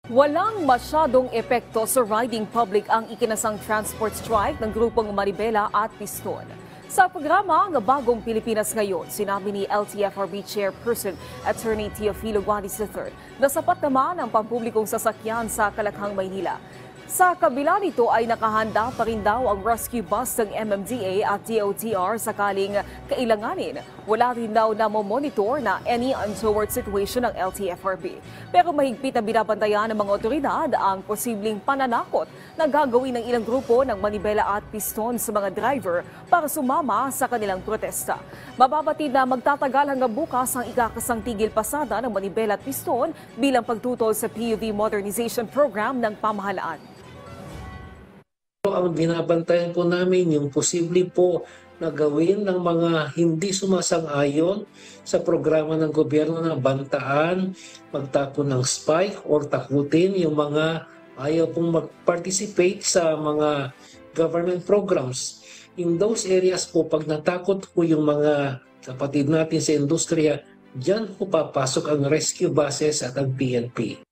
Walang masyadong epekto sa riding public ang ikinasang transport strike ng grupong Maribela at Piston. Sa programa ng Bagong Pilipinas Ngayon, sinabi ni LTFRB Chairperson Attorney Teofilo Guadis III na sapat naman ang pampublikong sasakyan sa Kalakhang, Maynila. Sa kabila nito ay nakahanda pa rin daw ang rescue bus ng MMDA at DOTR sakaling kailanganin. Wala rin daw na monitor na any untoward situation ng LTFRB. Pero mahigpit na binabantayan ng mga otoridad ang posibleng pananakot na gagawin ng ilang grupo ng Manibela at Piston sa mga driver para sumama sa kanilang protesta. Mababatid na magtatagal hanggang bukas ang ikakasang tigil pasada ng Manibela at Piston bilang pagtutol sa PUV modernization program ng pamahalaan. Ang binabantayan po namin yung posible po na gawin ng mga hindi sumasang-ayon sa programa ng gobyerno na bantaan, magtapon ng spike or takutin yung mga ayaw pong mag-participate sa mga government programs. In those areas po, pag natakot po yung mga kapatid natin sa industriya, diyan po papasok ang rescue buses at ang PNP.